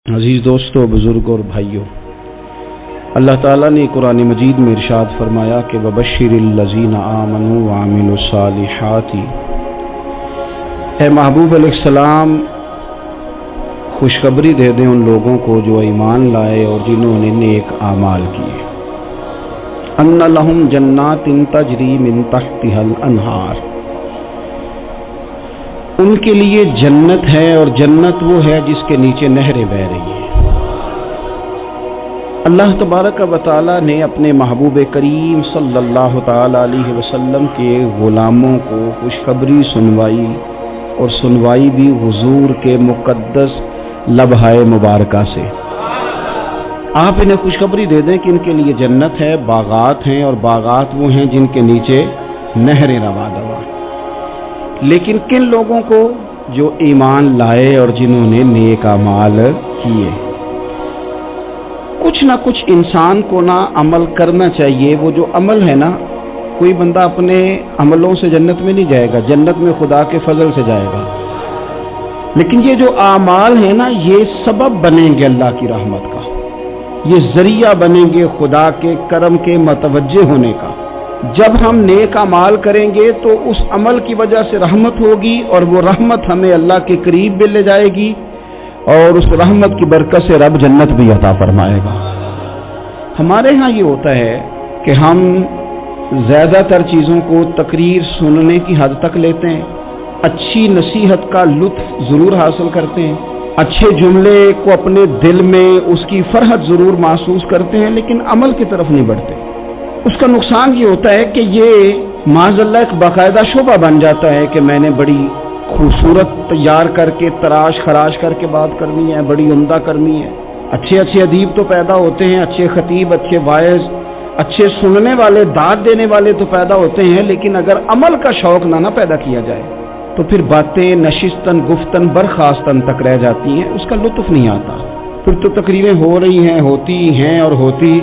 عزیز دوستو، بزرگوں اور بھائیوں، اللہ تعالیٰ نے قرآن مجید میں ارشاد فرمایا کہ وَبَشِّرِ الَّذِينَ آمَنُوا وَعَمِلُوا الصَّالِحَاتِ، اے محبوب علیہ السلام خوشخبری دے دیں ان لوگوں کو جو ایمان لائے اور جنہوں نے نیک اعمال کیے، أَنَّ لَهُمْ جَنَّاتٍ تَجْرِي مِن تَحْتِهَا الْأَنْهَارُ، ان کے لیے جنت ہے اور جنت وہ ہے جس کے نیچے نہریں بہہ رہی ہیں۔ اللہ تبارک و تعالی نے اپنے محبوب کریم صلی اللہ تعالی علیہ وسلم کے غلاموں کو خوشخبری سنوائی، اور سنوائی بھی حضور کے مقدس لبھہ مبارکہ سے۔ آپ انہیں خوشخبری دے دیں کہ ان کے لیے جنت ہے، باغات ہیں، اور باغات وہ ہیں جن کے نیچے نہریں رواں دواں۔ لیکن کن لوگوں کو؟ جو ایمان لائے اور جنہوں نے نیک اعمال کیے۔ کچھ نہ کچھ انسان کو نہ عمل کرنا چاہیے۔ وہ جو عمل ہے نا، کوئی بندہ اپنے عملوں سے جنت میں نہیں جائے گا، جنت میں خدا کے فضل سے جائے گا، لیکن یہ جو اعمال ہیں نا، یہ سبب بنیں گے اللہ کی رحمت کا، یہ ذریعہ بنیں گے خدا کے کرم کے متوجہ ہونے کا۔ جب ہم نیک اعمال کریں گے تو اس عمل کی وجہ سے رحمت ہوگی، اور وہ رحمت ہمیں اللہ کے قریب بھی لے جائے گی، اور اس رحمت کی برکت سے رب جنت بھی عطا فرمائے گا۔ ہمارے ہاں یہ ہوتا ہے کہ ہم زیادہ تر چیزوں کو تقریر سننے کی حد تک لیتے ہیں، اچھی نصیحت کا لطف ضرور حاصل کرتے ہیں، اچھے جملے کو اپنے دل میں اس کی فرحت ضرور محسوس کرتے ہیں، لیکن عمل کی طرف نہیں بڑھتے۔ اس کا نقصان یہ ہوتا ہے کہ یہ معاذ اللہ ایک باقاعدہ شعبہ بن جاتا ہے کہ میں نے بڑی خوبصورت تیار کر کے تراش خراش کر کے بات کرنی ہے، بڑی عمدہ کرنی ہے۔ اچھے اچھے ادیب تو پیدا ہوتے ہیں، اچھے خطیب، اچھے واعظ، اچھے سننے والے، داد دینے والے تو پیدا ہوتے ہیں، لیکن اگر عمل کا شوق نہ پیدا کیا جائے تو پھر باتیں نشستن گفتن برخاستن تک رہ جاتی ہیں، اس کا لطف نہیں آتا۔ پھر تو تقریریں ہو رہی ہیں، ہوتی ہیں اور ہوتی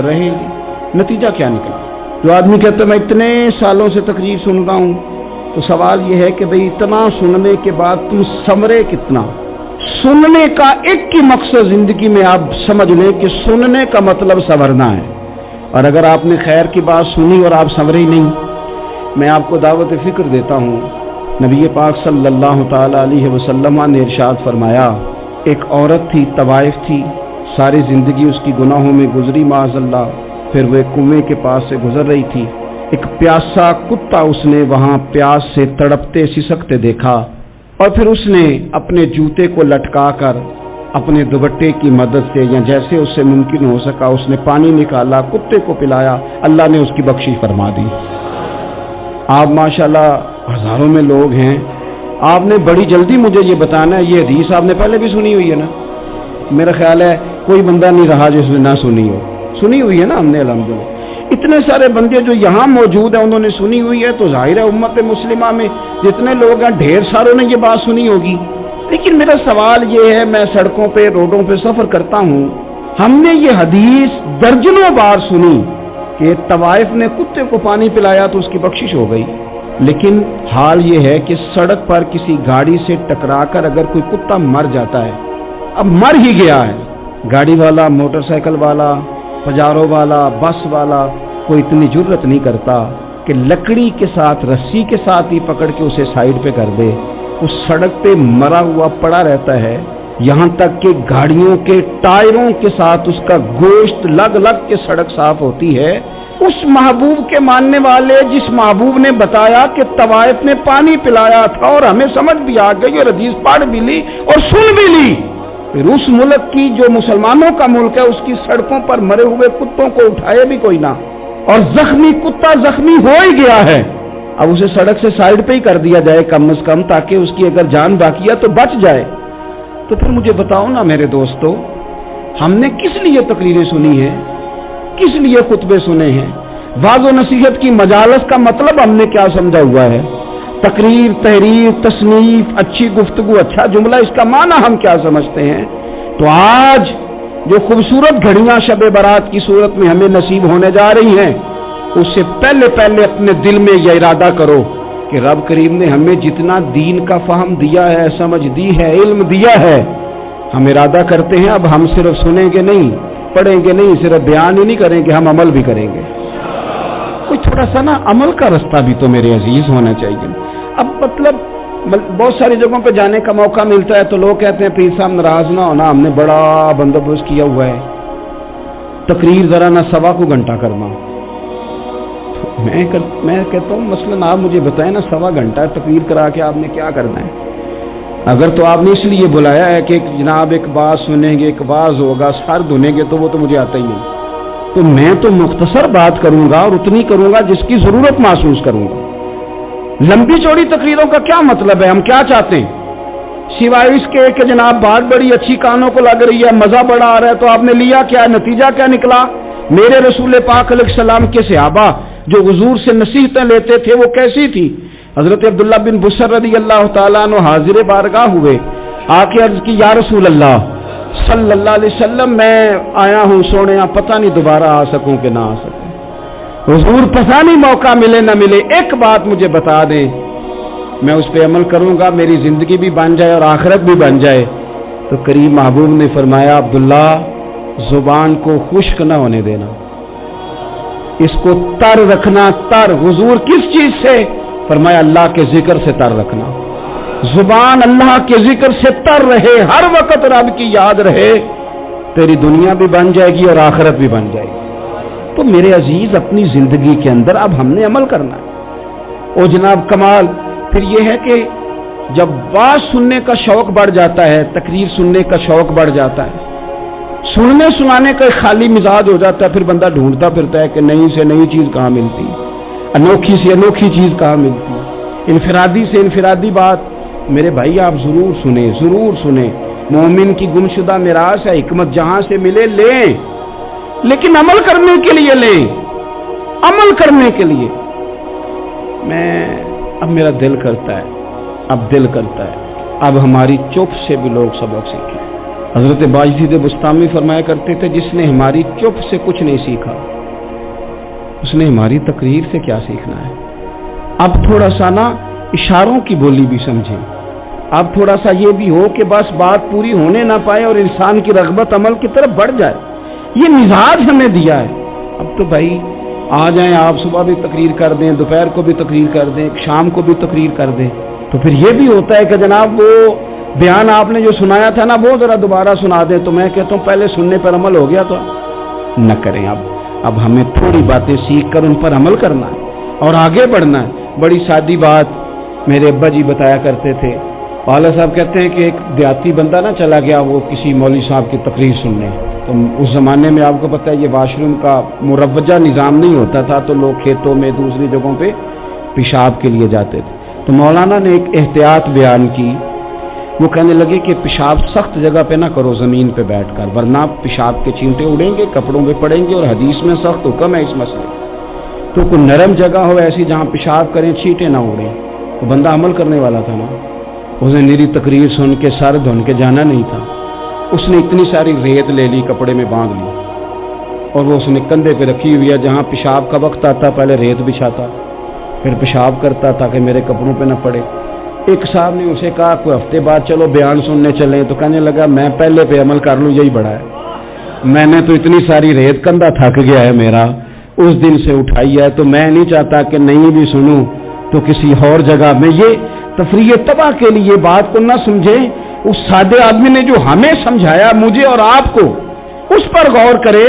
رہیں گی، نتیجہ کیا نکلا؟ جو آدمی کہتا ہے میں اتنے سالوں سے تقریر سن رہا ہوں، تو سوال یہ ہے کہ بھئی اتنا سننے کے بعد تم سمرے کتنا؟ سننے کا ایک ہی مقصد زندگی میں آپ سمجھ لیں کہ سننے کا مطلب سنورنا ہے، اور اگر آپ نے خیر کی بات سنی اور آپ سنورے ہی نہیں، میں آپ کو دعوت فکر دیتا ہوں۔ نبی پاک صلی اللہ تعالی علیہ وسلم نے ارشاد فرمایا، ایک عورت تھی، طوائف تھی، ساری زندگی اس کی گناہوں میں گزری معاذ اللہ، پھر وہ ایک کنویں کے پاس سے گزر رہی تھی، ایک پیاسا کتا اس نے وہاں پیاس سے تڑپتے سسکتے دیکھا، اور پھر اس نے اپنے جوتے کو لٹکا کر اپنے دوپٹے کی مدد سے یا جیسے اس سے ممکن ہو سکا اس نے پانی نکالا، کتے کو پلایا، اللہ نے اس کی بخشش فرما دی۔ آپ ماشاءاللہ ہزاروں میں لوگ ہیں، آپ نے بڑی جلدی مجھے یہ بتانا ہے، یہ حدیث آپ نے پہلے بھی سنی ہوئی ہے نا؟ میرا خیال ہے کوئی بندہ نہیں رہا جس نے نہ سنی ہو، سنی ہوئی ہے نا ہم نے الحمدللہ۔ اتنے سارے بندے جو یہاں موجود ہیں انہوں نے سنی ہوئی ہے، تو ظاہر ہے امت مسلمہ میں جتنے لوگ ہیں ڈھیر ساروں نے یہ بات سنی ہوگی۔ لیکن میرا سوال یہ ہے، میں سڑکوں پہ روڈوں پہ سفر کرتا ہوں، ہم نے یہ حدیث درجنوں بار سنی کہ طوائف نے کتے کو پانی پلایا تو اس کی بخشش ہو گئی، لیکن حال یہ ہے کہ سڑک پر کسی گاڑی سے ٹکرا کر اگر کوئی کتا مر جاتا ہے، اب مر ہی گیا ہے، گاڑی والا، موٹر سائیکل والا، پجاروں والا، بس والا کوئی اتنی جرت نہیں کرتا کہ لکڑی کے ساتھ، رسی کے ساتھ ہی پکڑ کے اسے سائیڈ پہ کر دے۔ اس سڑک پہ مرا ہوا پڑا رہتا ہے، یہاں تک کہ گاڑیوں کے ٹائروں کے ساتھ اس کا گوشت لگ لگ کے سڑک صاف ہوتی ہے۔ اس محبوب کے ماننے والے جس محبوب نے بتایا کہ طوائف نے پانی پلایا تھا، اور ہمیں سمجھ بھی آ گئی اور حدیث پڑھ بھی لی اور سن بھی لی، پھر اس ملک کی جو مسلمانوں کا ملک ہے اس کی سڑکوں پر مرے ہوئے کتوں کو اٹھائے بھی کوئی نہ، اور زخمی کتا زخمی ہو ہی گیا ہے، اب اسے سڑک سے سائیڈ پہ ہی کر دیا جائے کم از کم، تاکہ اس کی اگر جان باقی ہے تو بچ جائے۔ تو پھر مجھے بتاؤ نا میرے دوستو، ہم نے کس لیے تقریریں سنی ہیں، کس لیے خطبے سنے ہیں؟ واعظ و نصیحت کی مجالس کا مطلب ہم نے کیا سمجھا ہوا ہے؟ تقریر، تحریر، تصنیف، اچھی گفتگو، اچھا جملہ، اس کا معنی ہم کیا سمجھتے ہیں؟ تو آج جو خوبصورت گھڑیاں شب برات کی صورت میں ہمیں نصیب ہونے جا رہی ہیں، اس سے پہلے اپنے دل میں یہ ارادہ کرو کہ رب کریم نے ہمیں جتنا دین کا فہم دیا ہے، سمجھ دی ہے، علم دیا ہے، ہم ارادہ کرتے ہیں اب ہم صرف سنیں گے نہیں، پڑھیں گے نہیں، صرف بیان ہی نہیں کریں گے، ہم عمل بھی کریں گے. کوئی تھوڑا سا نا عمل کا رستہ بھی تو میرے عزیز ہونا چاہیے. اب مطلب بہت ساری جگہوں پہ جانے کا موقع ملتا ہے تو لوگ کہتے ہیں پیر صاحب ناراض نہ ہونا، ہم نے بڑا بندوبست کیا ہوا ہے، تقریر ذرا نہ 1.25 گھنٹہ کرنا. میں کہتا ہوں مثلاً آپ مجھے بتائیں نا 1.25 گھنٹہ تقریر کرا کے آپ نے کیا کرنا ہے؟ اگر تو آپ نے اس لیے بلایا ہے کہ جناب ایک بات سنیں گے، ایک واز ہوگا، سر دھنیں گے، تو وہ تو مجھے آتا ہی نہیں. تو میں تو مختصر بات کروں گا اور اتنی کروں گا جس کی ضرورت محسوس کروں گا. لمبی چوڑی تقریروں کا کیا مطلب ہے؟ ہم کیا چاہتے ہیں سوائے اس کے کہ جناب بات بڑی اچھی کانوں کو لگ رہی ہے، مزہ بڑا آ رہا ہے، تو آپ نے لیا کیا؟ نتیجہ کیا نکلا؟ میرے رسول پاک علیہ السلام کے صحابہ جو حضور سے نصیحتیں لیتے تھے وہ کیسی تھی؟ حضرت عبداللہ بن بصر رضی اللہ تعالیٰ عنہ حاضر بارگاہ ہوئے، آ کے عرض کی یا رسول اللہ صلی اللہ علیہ وسلم میں آیا ہوں سونے، پتہ نہیں دوبارہ آ سکوں کہ نہ آ سکوں. حضور پتہ نہیں موقع ملے نہ ملے، ایک بات مجھے بتا دیں، میں اس پہ عمل کروں گا، میری زندگی بھی بن جائے اور آخرت بھی بن جائے. تو کریم محبوب نے فرمایا عبداللہ زبان کو خشک نہ ہونے دینا، اس کو تر رکھنا. تر حضور کس چیز سے؟ فرمایا اللہ کے ذکر سے تر رکھنا. زبان اللہ کے ذکر سے تر رہے، ہر وقت رب کی یاد رہے، تیری دنیا بھی بن جائے گی اور آخرت بھی بن جائے گی. تو میرے عزیز اپنی زندگی کے اندر اب ہم نے عمل کرنا ہے. اور جناب کمال پھر یہ ہے کہ جب بات سننے کا شوق بڑھ جاتا ہے، تقریر سننے کا شوق بڑھ جاتا ہے، سننے سنانے کا خالی مزاج ہو جاتا ہے، پھر بندہ ڈھونڈتا پھرتا ہے کہ نئی سے نئی چیز کہاں ملتی، انوکھی سے انوکھی چیز کہاں ملتی، انفرادی سے انفرادی بات. میرے بھائی آپ ضرور سنیں، ضرور سنیں. مومن کی گمشدہ میراث ہے، حکمت جہاں سے ملے لیں، لیکن عمل کرنے کے لیے لیں، عمل کرنے کے لیے. اب میرا دل کرتا ہے اب ہماری چپ سے بھی لوگ سبق سیکھیں. حضرت باجید بستامی فرمایا کرتے تھے جس نے ہماری چپ سے کچھ نہیں سیکھا اس نے ہماری تقریر سے کیا سیکھنا ہے. اب تھوڑا سا نا اشاروں کی بولی بھی سمجھیں. اب تھوڑا سا یہ بھی ہو کہ بس بات پوری ہونے نہ پائے اور انسان کی رغبت عمل کی طرف بڑھ جائے. یہ مزاج ہمیں دیا ہے. اب تو بھائی آ جائیں آپ، صبح بھی تقریر کر دیں، دوپہر کو بھی تقریر کر دیں، شام کو بھی تقریر کر دیں، تو پھر یہ بھی ہوتا ہے کہ جناب وہ بیان آپ نے جو سنایا تھا نا وہ ذرا دوبارہ سنا دیں. تو میں کہتا ہوں پہلے سننے پر عمل ہو گیا تو نہ کریں. اب ہمیں تھوڑی باتیں سیکھ کر ان پر عمل کرنا ہے اور آگے بڑھنا ہے. بڑی سادی بات میرے ابا جی بتایا کرتے تھے. والا صاحب کہتے ہیں کہ ایک دیہاتی بندہ نہ چلا گیا وہ کسی مولوی صاحب کی تقریر سننے. تو اس زمانے میں آپ کو پتہ ہے یہ واش روم کا مروجہ نظام نہیں ہوتا تھا، تو لوگ کھیتوں میں دوسری جگہوں پہ پیشاب کے لیے جاتے تھے. تو مولانا نے ایک احتیاط بیان کی. وہ کہنے لگے کہ پیشاب سخت جگہ پہ نہ کرو زمین پہ بیٹھ کر، ورنہ پیشاب کے چینٹے اڑیں گے، کپڑوں پہ پڑیں گے، اور حدیث میں سخت حکم ہے اس مسئلے. تو کوئی نرم جگہ ہو ایسی جہاں پیشاب کریں چھینٹے نہ اڑیں. تو بندہ عمل کرنے والا تھا نا، اس نے میری تقریر سن کے سر دھن کے جانا نہیں تھا. اس نے اتنی ساری ریت لے لی، کپڑے میں باندھ لی، اور وہ اس نے کندھے پہ رکھی ہوئی ہے. جہاں پیشاب کا وقت آتا پہلے ریت بچھاتا، پھر پیشاب کرتا تھا کہ میرے کپڑوں پہ نہ پڑے. ایک صاحب نے اسے کہا کوئی ہفتے بعد چلو بیان سننے چلیں. تو کہنے لگا میں پہلے پہ عمل کر لوں، یہی بڑا ہے. میں نے تو اتنی ساری ریت، کندھا تھک گیا ہے میرا، اس دن سے اٹھائی ہے. تو میں نہیں چاہتا کہ نہیں بھی سنوں تو کسی اور جگہ میں. یہ تفریح تباہ کے لیے بات کو نہ سمجھیں. اس سادے آدمی نے جو ہمیں سمجھایا مجھے اور آپ کو، اس پر غور کرے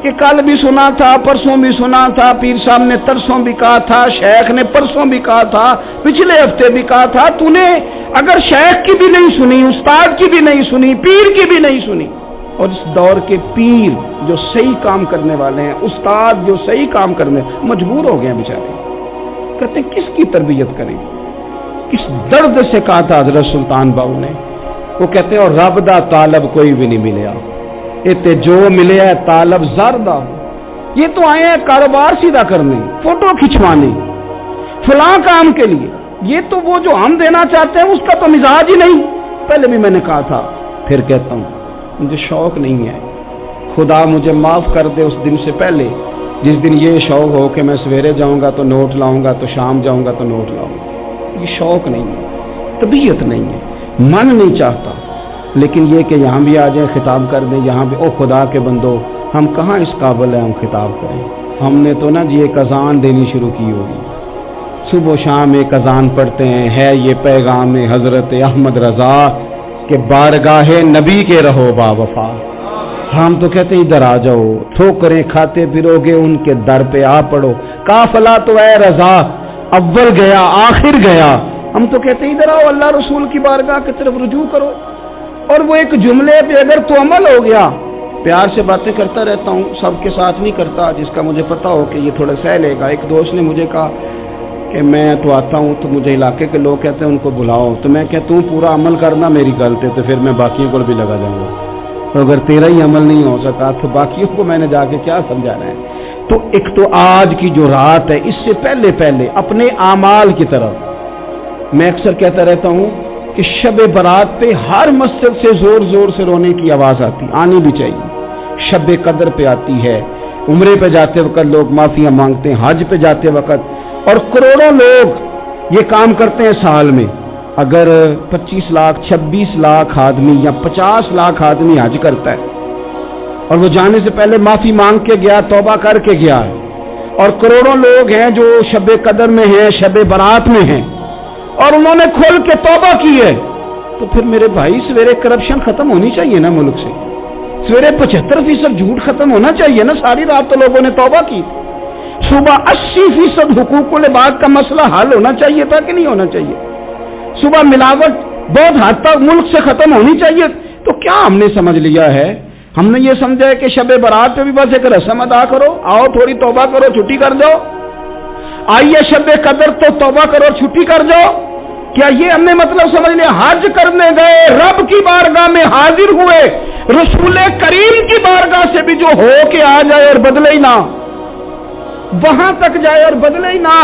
کہ کل بھی سنا تھا، پرسوں بھی سنا تھا، پیر صاحب نے ترسوں بھی کہا تھا، شیخ نے پرسوں بھی کہا تھا، پچھلے ہفتے بھی کہا تھا. تو نے اگر شیخ کی بھی نہیں سنی، استاد کی بھی نہیں سنی، پیر کی بھی نہیں سنی، اور اس دور کے پیر جو صحیح کام کرنے والے ہیں، استاد جو صحیح کام کرنے مجبور ہو گئے ہیں بیچارے. کہتے ہیں کس کی تربیت کریں؟ کس درد سے کہا تھا حضرت سلطان باؤ نے. وہ کہتے ہیں اور رب دا طالب کوئی بھی نہیں ملیا، تے جو ملے ہے طالب زردہ. یہ تو آئے ہیں کاروبار سیدھا کرنے، فوٹو کھنچوانے، فلاں کام کے لیے. یہ تو وہ جو ہم دینا چاہتے ہیں اس کا تو مزاج ہی نہیں. پہلے بھی میں نے کہا تھا، پھر کہتا ہوں مجھے شوق نہیں ہے. خدا مجھے معاف کر دے اس دن سے پہلے جس دن یہ شوق ہو کہ میں سویرے جاؤں گا تو نوٹ لاؤں گا، تو شام جاؤں گا تو نوٹ لاؤں گا. یہ شوق نہیں ہے، طبیعت نہیں ہے، من نہیں چاہتا. لیکن یہ کہ یہاں بھی آ جائیں خطاب کر دیں یہاں بھی، او خدا کے بندو ہم کہاں اس قابل ہیں ہم خطاب کریں؟ ہم نے تو نا جی ایک اذان دینی شروع کی ہوگی، صبح و شام ایک اذان پڑھتے ہیں، ہے یہ پیغام حضرت احمد رضا کہ بارگاہ نبی کے رہو با وفا۔ ہم تو کہتے ہیں ادھر آ جاؤ، ٹھوکریں کھاتے پھرو گے ان کے در پہ آ پڑو، قافلہ تو اے رضا اول گیا آخر گیا۔ ہم تو کہتے ہیں ادھر آؤ، اللہ رسول کی بارگاہ کی طرف رجوع کرو۔ اور وہ ایک جملے پہ اگر تو عمل ہو گیا، پیار سے باتیں کرتا رہتا ہوں، سب کے ساتھ نہیں کرتا، جس کا مجھے پتا ہو کہ یہ تھوڑا سہ لے گا۔ ایک دوست نے مجھے کہا کہ میں تو آتا ہوں تو مجھے علاقے کے لوگ کہتے ہیں ان کو بلاؤ، تو میں کہتا ہوں پورا عمل کرنا میری غلط ہے، تو پھر میں باقیوں کو بھی لگا جاؤں گا، تو اگر تیرا ہی عمل نہیں ہو سکا تو باقیوں کو میں نے جا کے کیا سمجھانا ہے؟ تو ایک تو آج کی جو رات ہے اس سے پہلے اپنے اعمال کی طرف، میں اکثر کہتا رہتا ہوں کہ شب برات پہ ہر مسجد سے زور زور سے رونے کی آواز آنی بھی چاہیے۔ شب قدر پہ آتی ہے، عمرے پہ جاتے وقت لوگ معافیاں مانگتے ہیں، حج پہ جاتے وقت، اور کروڑوں لوگ یہ کام کرتے ہیں سال میں۔ اگر 25 لاکھ 26 لاکھ آدمی یا 50 لاکھ آدمی حج کرتا ہے اور وہ جانے سے پہلے معافی مانگ کے گیا، توبہ کر کے گیا ہے، اور کروڑوں لوگ ہیں جو شب قدر میں ہیں، شب برات میں ہیں، اور انہوں نے کھل کے توبہ کی ہے، تو پھر میرے بھائی سویرے کرپشن ختم ہونی چاہیے نا ملک سے، سویرے 75% جھوٹ ختم ہونا چاہیے نا۔ ساری رات تو لوگوں نے توبہ کی، صبح 80% حقوق العباد کا مسئلہ حل ہونا چاہیے تھا کہ نہیں ہونا چاہیے؟ صبح ملاوٹ بہت حد تک ملک سے ختم ہونی چاہیے۔ تو کیا ہم نے سمجھ لیا ہے؟ ہم نے یہ سمجھا ہے کہ شب برات پہ بھی بس ایک رسم ادا کرو، آؤ تھوڑی توبہ کرو چھٹی کر جاؤ، آئیے شب قدر تو توبہ کرو چھٹی کر جاؤ۔ کیا یہ ہم نے مطلب سمجھ لیا؟ حج کرنے گئے، رب کی بارگاہ میں حاضر ہوئے، رسول کریم کی بارگاہ سے بھی جو ہو کے آ جائے اور بدلے ہی نہ، وہاں تک جائے اور بدلے ہی نہ۔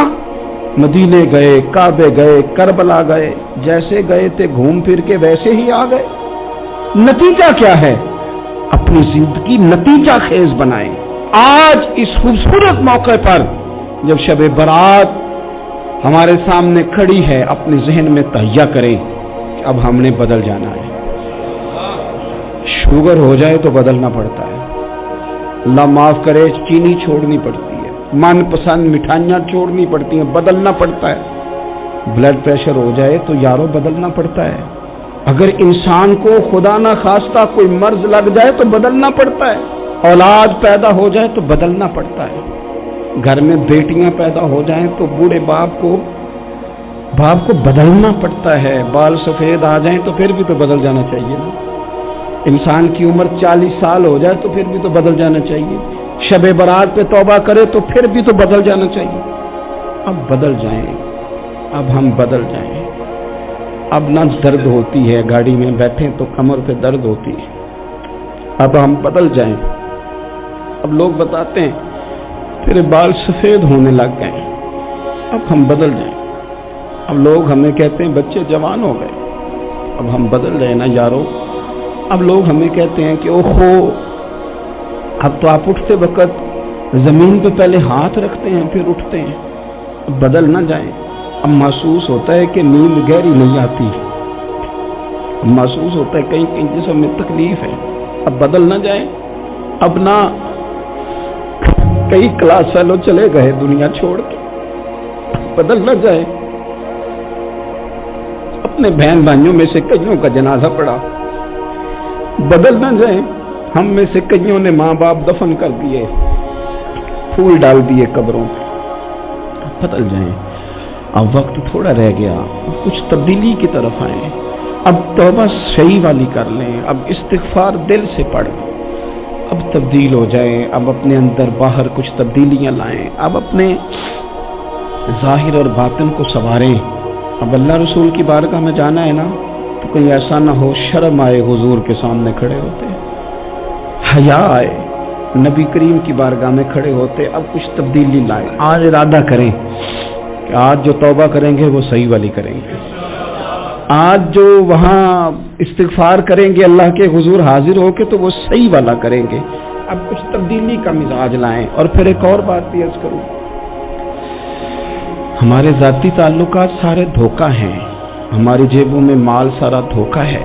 مدینے گئے، کعبے گئے، کربلا گئے، جیسے گئے تھے گھوم پھر کے ویسے ہی آ گئے۔ نتیجہ کیا ہے؟ اپنی زندگی نتیجہ خیز بنائیں۔ آج اس خوبصورت موقع پر جب شب برات ہمارے سامنے کھڑی ہے، اپنے ذہن میں تہیہ کریں کہ اب ہم نے بدل جانا ہے۔ شوگر ہو جائے تو بدلنا پڑتا ہے، اللہ معاف کرے چینی چھوڑنی پڑتی ہے، من پسند مٹھائیاں چھوڑنی پڑتی ہیں، بدلنا پڑتا ہے۔ بلڈ پریشر ہو جائے تو یارو بدلنا پڑتا ہے۔ اگر انسان کو خدا نہ خواستہ کوئی مرض لگ جائے تو بدلنا پڑتا ہے۔ اولاد پیدا ہو جائے تو بدلنا پڑتا ہے۔ گھر میں بیٹیاں پیدا ہو جائیں تو بوڑھے باپ کو بدلنا پڑتا ہے۔ بال سفید آ جائیں تو پھر بھی تو بدل جانا چاہیے نا۔ انسان کی عمر 40 سال ہو جائے تو پھر بھی تو بدل جانا چاہیے۔ شب برات پہ توبہ کرے تو پھر بھی تو بدل جانا چاہیے۔ اب بدل جائیں، اب ہم بدل جائیں۔ اب نہ درد ہوتی ہے، گاڑی میں بیٹھیں تو کمر پہ درد ہوتی ہے، اب ہم بدل جائیں۔ اب لوگ بتاتے ہیں تیرے بال سفید ہونے لگ گئے، اب ہم بدل جائیں۔ اب لوگ ہمیں کہتے ہیں بچے جوان ہو گئے، اب ہم بدل جائیں نا یارو۔ اب لوگ ہمیں کہتے ہیں کہ اوہو اب تو آپ اٹھتے وقت زمین پہ پہلے ہاتھ رکھتے ہیں پھر اٹھتے ہیں، اب بدل نہ جائیں۔ اب محسوس ہوتا ہے کہ نیند گہری نہیں آتی، اب محسوس ہوتا ہے کہیں کہیں جسم میں تکلیف ہے، اب بدل نہ جائیں۔ اب نہ کئی کلاس فیلو چلے گئے دنیا چھوڑ کے، بدل نہ جائیں۔ اپنے بہن بھائیوں میں سے کئیوں کا جنازہ پڑا، بدل نہ جائیں۔ ہم میں سے کئیوں نے ماں باپ دفن کر دیے، پھول ڈال دیے قبروں پہ، بدل جائیں۔ اب وقت تھوڑا رہ گیا، اب کچھ تبدیلی کی طرف آئیں، اب توبہ صحیح والی کر لیں، اب استغفار دل سے پڑھیں، اب تبدیل ہو جائیں، اب اپنے اندر باہر کچھ تبدیلیاں لائیں، اب اپنے ظاہر اور باطن کو سنواریں۔ اب اللہ رسول کی بارگاہ میں جانا ہے نا تو کہیں ایسا نہ ہو شرم آئے حضور کے سامنے کھڑے ہوتے، حیا آئے نبی کریم کی بارگاہ میں کھڑے ہوتے۔ اب کچھ تبدیلی لائیں، آج ارادہ کریں کہ آج جو توبہ کریں گے وہ صحیح والی کریں گے، آج جو وہاں استغفار کریں گے اللہ کے حضور حاضر ہو کے تو وہ صحیح والا کریں گے۔ اب کچھ تبدیلی کا مزاج لائیں۔ اور پھر ایک اور بات بھی عرض کروں، ہمارے ذاتی تعلقات سارے دھوکہ ہیں، ہماری جیبوں میں مال سارا دھوکہ ہے،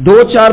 2, 4,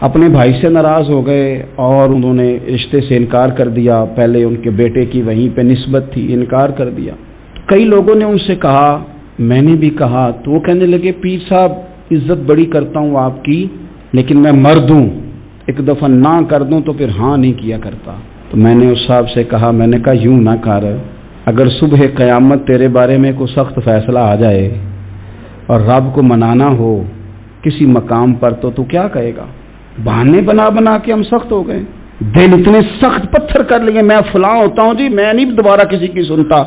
اپنے بھائی سے ناراض ہو گئے اور انہوں نے رشتے سے انکار کر دیا. پہلے ان کے بیٹے کی وہیں پہ نسبت تھی, انکار کر دیا. کئی لوگوں نے ان سے کہا, میں نے بھی کہا, تو وہ کہنے لگے پیر صاحب عزت بڑی کرتا ہوں آپ کی, لیکن میں مرد ہوں, ایک دفعہ نہ کر دوں تو پھر ہاں نہیں کیا کرتا. تو میں نے اس صاحب سے کہا, میں نے کہا یوں نہ کر, اگر صبح قیامت تیرے بارے میں کوئی سخت فیصلہ آ جائے اور رب کو منانا ہو کسی مقام پر تو کیا کہے گا؟ بہانے بنا بنا کے ہم سخت ہو گئے, دل اتنے سخت پتھر کر لیے, میں فلاں ہوتا ہوں جی, میں نہیں دوبارہ کسی کی سنتا.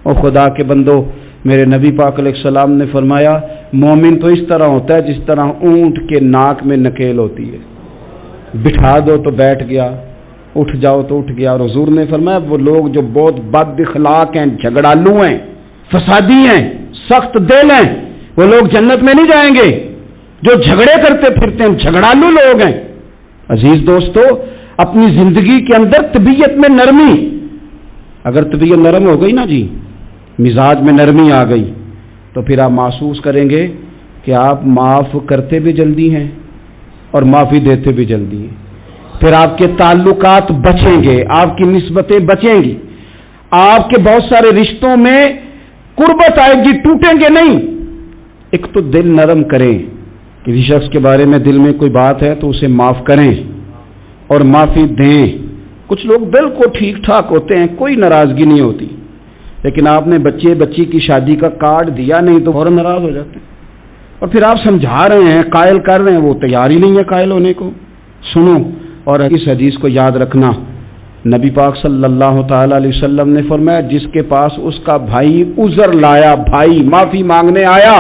اور خدا کے بندو, میرے نبی پاک علیہ السلام نے فرمایا مومن تو اس طرح ہوتا ہے جس طرح اونٹ کے ناک میں نکیل ہوتی ہے, بٹھا دو تو بیٹھ گیا, اٹھ جاؤ تو اٹھ گیا. اور حضور نے فرمایا وہ لوگ جو بہت بد اخلاق ہیں, جھگڑالو ہیں, فسادی ہیں, سخت دل ہیں, وہ لوگ جنت میں نہیں جائیں گے. جو جھگڑے کرتے پھرتے ہیں جھگڑالو لوگ ہیں. عزیز دوستو, اپنی زندگی کے اندر طبیعت میں نرمی, اگر طبیعت نرم ہو گئی نا جی, مزاج میں نرمی آ گئی, تو پھر آپ محسوس کریں گے کہ آپ معاف کرتے بھی جلدی ہیں اور معافی دیتے بھی جلدی ہیں. پھر آپ کے تعلقات بچیں گے, آپ کی نسبتیں بچیں گی, آپ کے بہت سارے رشتوں میں قربت آئے گی, ٹوٹیں گے نہیں. ایک تو دل نرم کریں, کسی شخص کے بارے میں دل میں کوئی بات ہے تو اسے معاف کریں اور معافی دیں. کچھ لوگ بالکل ٹھیک ٹھاک ہوتے ہیں, کوئی ناراضگی نہیں ہوتی, لیکن آپ نے بچی کی شادی کا کارڈ دیا نہیں تو فوراً ناراض ہو جاتے ہیں. اور پھر آپ سمجھا رہے ہیں, قائل کر رہے ہیں, وہ تیار ہی نہیں ہے قائل ہونے کو. سنو, اور اس حدیث کو یاد رکھنا, نبی پاک صلی اللہ تعالی علیہ وسلم نے فرمایا جس کے پاس اس کا بھائی عذر لایا, بھائی معافی مانگنے آیا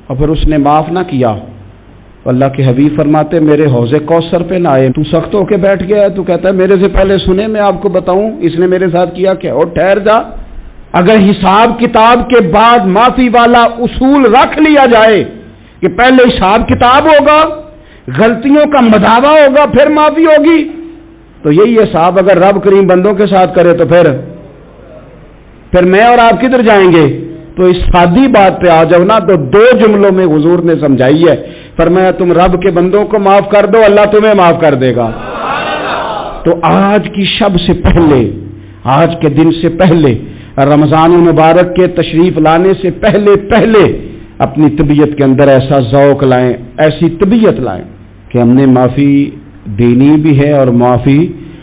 اور پھر اس نے معاف نہ کیا, اللہ کے حبیب فرماتے میرے حوض کوثر پہ نہ آئے. تو سخت ہو کے بیٹھ گیا, تو کہتا ہے میرے سے پہلے سنے, میں آپ کو بتاؤں اس نے میرے ساتھ کیا کیا. اور ٹھہر جا, اگر حساب کتاب کے بعد معافی والا اصول رکھ لیا جائے کہ پہلے حساب کتاب ہوگا, غلطیوں کا مداوع ہوگا, پھر معافی ہوگی, تو یہی حساب اگر رب کریم بندوں کے ساتھ کرے تو پھر میں اور آپ کدھر جائیں گے؟ تو اس سادی بات پہ آ جاؤ نا, تو دو جملوں میں حضور نے سمجھائی ہے. فرمایا تم رب کے بندوں کو معاف کر دو, اللہ تمہیں معاف کر دے گا. تو آج کی شب سے پہلے, آج کے دن سے پہلے, رمضان المبارک کے تشریف لانے سے پہلے اپنی طبیعت کے اندر ایسا ذوق لائیں, ایسی طبیعت لائیں کہ ہم نے معافی دینی بھی ہے اور معافی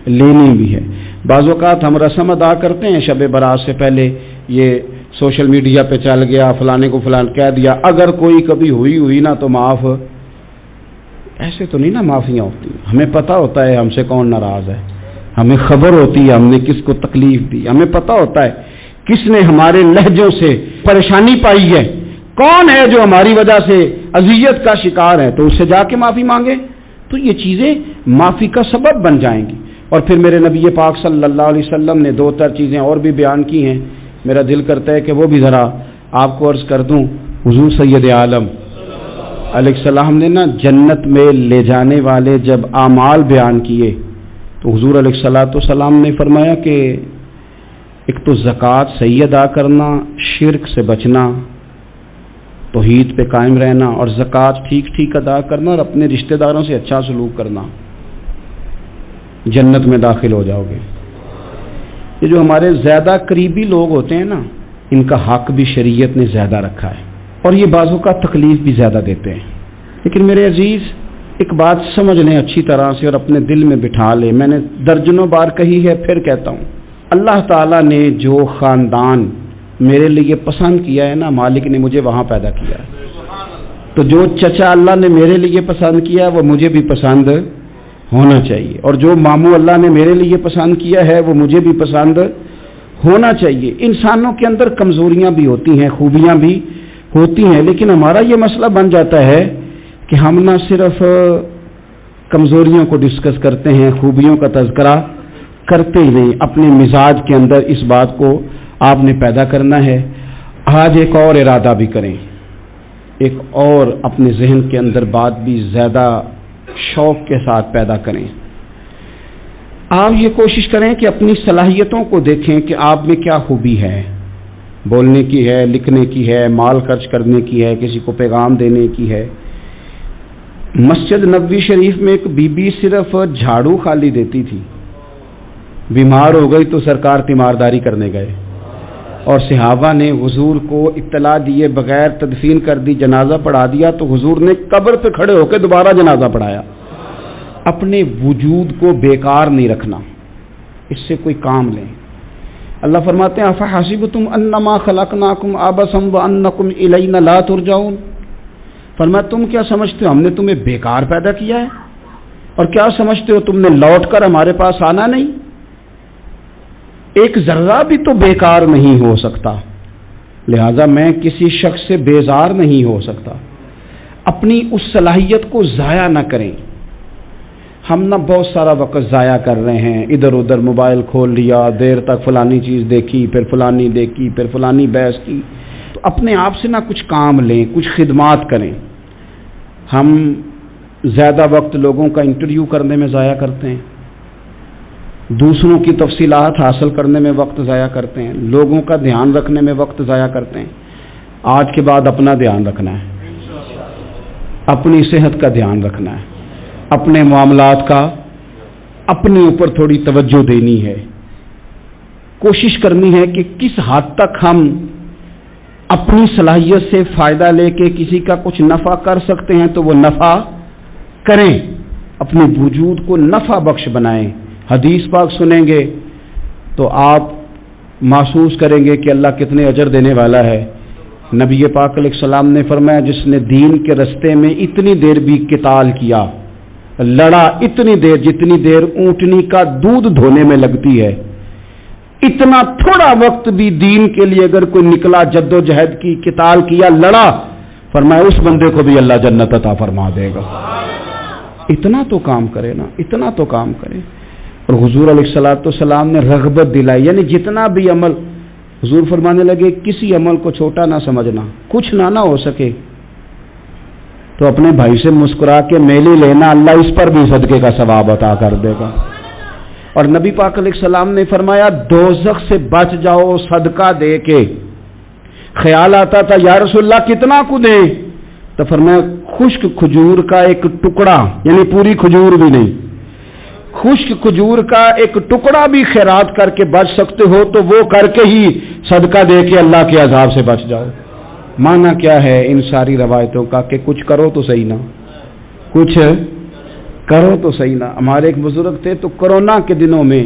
لینی بھی ہے. بعض اوقات ہم رسم ادا کرتے ہیں شب برات سے پہلے, یہ سوشل میڈیا پہ چل گیا, فلانے کو فلان کہہ دیا, اگر کوئی کبھی ہوئی نا تو معاف. ایسے تو نہیں نا معافیاں ہوتی. ہمیں پتہ ہوتا ہے ہم سے کون ناراض ہے, ہمیں خبر ہوتی ہے ہم نے کس کو تکلیف دی, ہمیں پتہ ہوتا ہے کس نے ہمارے لہجوں سے پریشانی پائی ہے, کون ہے جو ہماری وجہ سے اذیت کا شکار ہے, تو اس سے جا کے معافی مانگے, تو یہ چیزیں معافی کا سبب بن جائیں گی. اور پھر میرے نبی پاک صلی اللہ علیہ وسلم نے 2-4 چیزیں اور بھی بیان کی ہیں, میرا دل کرتا ہے کہ وہ بھی ذرا آپ کو عرض کر دوں. حضور سید عالم علیہ السلام نے نا جنت میں لے جانے والے جب اعمال بیان کیے تو حضور علیہ السلام نے فرمایا کہ ایک تو زکوٰۃ صحیح ادا کرنا, شرک سے بچنا, توحید پہ قائم رہنا, اور زکوٰۃ ٹھیک ادا کرنا, اور اپنے رشتہ داروں سے اچھا سلوک کرنا, جنت میں داخل ہو جاؤ گے. یہ جو ہمارے زیادہ قریبی لوگ ہوتے ہیں نا, ان کا حق بھی شریعت نے زیادہ رکھا ہے, اور یہ بعضوں کا تکلیف بھی زیادہ دیتے ہیں. لیکن میرے عزیز ایک بات سمجھ لیں اچھی طرح سے اور اپنے دل میں بٹھا لیں, میں نے درجنوں بار کہی ہے, پھر کہتا ہوں, اللہ تعالیٰ نے جو خاندان میرے لیے پسند کیا ہے نا, مالک نے مجھے وہاں پیدا کیا ہے, تو جو چچا اللہ نے میرے لیے پسند کیا ہے وہ مجھے بھی پسند ہونا چاہیے, اور جو ماموں اللہ نے میرے لیے پسند کیا ہے وہ مجھے بھی پسند ہونا چاہیے. انسانوں کے اندر کمزوریاں بھی ہوتی ہیں, خوبیاں بھی ہوتی ہیں, لیکن ہمارا یہ مسئلہ بن جاتا ہے کہ ہم نہ صرف کمزوریوں کو ڈسکس کرتے ہیں, خوبیوں کا تذکرہ کرتے ہی نہیں. اپنے مزاج کے اندر اس بات کو آپ نے پیدا کرنا ہے. آج ایک اور ارادہ بھی کریں, ایک اور اپنے ذہن کے اندر بات بھی زیادہ شوق کے ساتھ پیدا کریں. آپ یہ کوشش کریں کہ اپنی صلاحیتوں کو دیکھیں کہ آپ میں کیا خوبی ہے, بولنے کی ہے, لکھنے کی ہے, مال خرچ کرنے کی ہے, کسی کو پیغام دینے کی ہے, مسجد نبوی شریف میں ایک بی بی صرف جھاڑو خالی دیتی تھی، بیمار ہو گئی تو سرکار تیمارداری کرنے گئے اور صحابہ نے حضور کو اطلاع دیے بغیر تدفین کر دی، جنازہ پڑھا دیا تو حضور نے قبر پہ کھڑے ہو کے دوبارہ جنازہ پڑھایا۔ اپنے وجود کو بیکار نہیں رکھنا، اس سے کوئی کام لیں۔ اللہ فرماتے ہیں افحسبتم انما خلقناکم عبثا وانکم الینا لا ترجعون، فرمایا تم کیا سمجھتے ہو ہم نے تمہیں بیکار پیدا کیا ہے، اور کیا سمجھتے ہو تم نے لوٹ کر ہمارے پاس آنا نہیں؟ ایک ذرہ بھی تو بیکار نہیں ہو سکتا، لہذا میں کسی شخص سے بیزار نہیں ہو سکتا۔ اپنی اس صلاحیت کو ضائع نہ کریں۔ ہم نہ بہت سارا وقت ضائع کر رہے ہیں، ادھر ادھر موبائل کھول لیا، دیر تک فلانی چیز دیکھی، پھر فلانی دیکھی، پھر فلانی بحث کی۔ تو اپنے آپ سے نہ کچھ کام لیں، کچھ خدمات کریں۔ ہم زیادہ وقت لوگوں کا انٹرویو کرنے میں ضائع کرتے ہیں، دوسروں کی تفصیلات حاصل کرنے میں وقت ضائع کرتے ہیں، لوگوں کا دھیان رکھنے میں وقت ضائع کرتے ہیں۔ آج کے بعد اپنا دھیان رکھنا ہے، اپنی صحت کا دھیان رکھنا ہے، اپنے معاملات کا اپنے اوپر تھوڑی توجہ دینی ہے، کوشش کرنی ہے کہ کس حد تک ہم اپنی صلاحیت سے فائدہ لے کے کسی کا کچھ نفع کر سکتے ہیں تو وہ نفع کریں، اپنے وجود کو نفع بخش بنائیں۔ حدیث پاک سنیں گے تو آپ محسوس کریں گے کہ اللہ کتنے اجر دینے والا ہے۔ نبی پاک علیہ السلام نے فرمایا جس نے دین کے رستے میں اتنی دیر بھی قتال کیا، لڑا اتنی دیر جتنی دیر اونٹنی کا دودھ دھونے میں لگتی ہے، اتنا تھوڑا وقت بھی دین کے لیے اگر کوئی نکلا، جد و جہد کی، قتال کیا، لڑا، فرمایا اس بندے کو بھی اللہ جنت عطا فرما دے گا۔ اتنا تو کام کرے نا، اتنا تو کام کرے۔ اور حضور علیہ السلام نے رغبت دلائی، یعنی جتنا بھی عمل، حضور فرمانے لگے کسی عمل کو چھوٹا نہ سمجھنا، کچھ نہ ہو سکے تو اپنے بھائی سے مسکرا کے میلی لینا، اللہ اس پر بھی صدقے کا ثواب عطا کر دے گا۔ اور نبی پاک علیہ السلام نے فرمایا دوزخ سے بچ جاؤ صدقہ دے کے۔ خیال آتا تھا یا رسول اللہ کتنا کو دیں؟ تو فرمایا خشک کھجور کا ایک ٹکڑا، یعنی پوری کھجور بھی نہیں، خشک کھجور کا ایک ٹکڑا بھی خیرات کر کے بچ سکتے ہو تو وہ کر کے ہی صدقہ دے کے اللہ کے عذاب سے بچ جاؤ۔ معنی کیا ہے ان ساری روایتوں کا کہ کچھ کرو تو صحیح نہ، کچھ کرو تو صحیح نہ۔ ہمارے ایک بزرگ تھے تو کرونا کے دنوں میں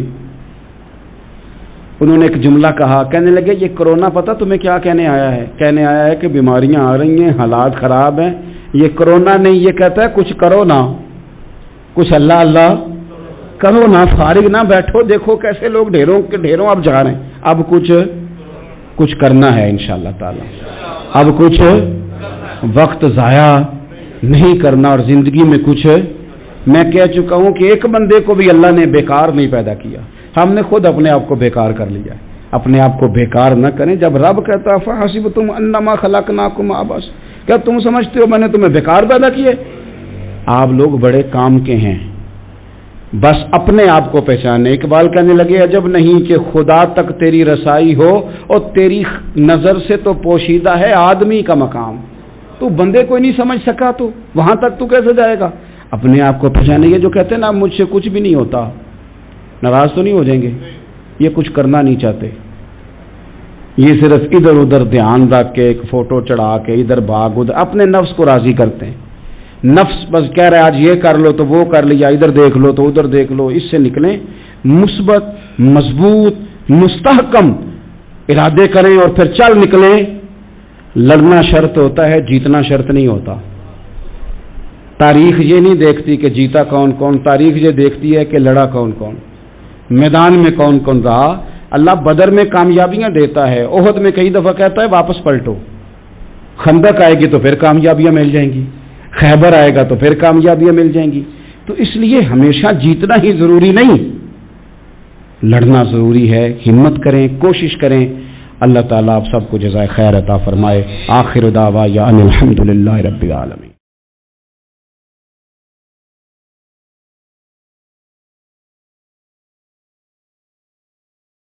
انہوں نے ایک جملہ کہا، کہنے لگے یہ کرونا پتہ تمہیں کیا کہنے آیا ہے؟ کہنے آیا ہے کہ بیماریاں آ رہی ہیں، حالات خراب ہیں، یہ کرونا نہیں، یہ کہتا ہے کچھ کرو نا، کچھ اللہ اللہ کرو نا، فارغ نہ بیٹھو، دیکھو کیسے لوگ ڈھیروں کے ڈھیروں اب جا رہے ہیں، اب کچھ کرنا ہے انشاءاللہ تعالی، اب کچھ وقت ضائع نہیں کرنا اور زندگی میں کچھ۔ میں کہہ چکا ہوں کہ ایک بندے کو بھی اللہ نے بیکار نہیں پیدا کیا، ہم نے خود اپنے آپ کو بیکار کر لیا ہے۔ اپنے آپ کو بیکار نہ کریں۔ جب رب کہتا فحسبتم انما خلقناکم عبث، کیا تم سمجھتے ہو میں نے تمہیں بیکار پیدا کیے؟ آپ لوگ بڑے کام کے ہیں، بس اپنے آپ کو پہچانے۔ اقبال کہنے لگے عجب نہیں کہ خدا تک تیری رسائی ہو اور تیری نظر سے تو پوشیدہ ہے آدمی کا مقام، تو بندے کو نہیں سمجھ سکا تو وہاں تک تو کیسے جائے گا؟ اپنے آپ کو پہچانے۔ یہ جو کہتے ہیں نا مجھ سے کچھ بھی نہیں ہوتا، ناراض تو نہیں ہو جائیں گے؟ یہ کچھ کرنا نہیں چاہتے، یہ صرف ادھر ادھر دھیان رکھ کے ایک فوٹو چڑھا کے ادھر بھاگ ادھر اپنے نفس کو راضی کرتے ہیں۔ نفس بس کہہ رہا ہے آج یہ کر لو تو وہ کر لیا، ادھر دیکھ لو تو ادھر دیکھ لو۔ اس سے نکلیں، مثبت مضبوط مستحکم ارادے کریں اور پھر چل نکلیں۔ لڑنا شرط ہوتا ہے، جیتنا شرط نہیں ہوتا۔ تاریخ یہ نہیں دیکھتی کہ جیتا کون کون، تاریخ یہ دیکھتی ہے کہ لڑا کون کون، میدان میں کون کون رہا۔ اللہ بدر میں کامیابیاں دیتا ہے، احد میں کئی دفعہ کہتا ہے واپس پلٹو، خندق آئے گی تو پھر کامیابیاں مل جائیں گی، خیبر آئے گا تو پھر کامیابیاں مل جائیں گی۔ تو اس لیے ہمیشہ جیتنا ہی ضروری نہیں، لڑنا ضروری ہے۔ ہمت کریں، کوشش کریں۔ اللہ تعالیٰ آپ سب کو جزائے خیر عطا فرمائے۔ آخر دعوانا ان الحمدللہ رب العالمین۔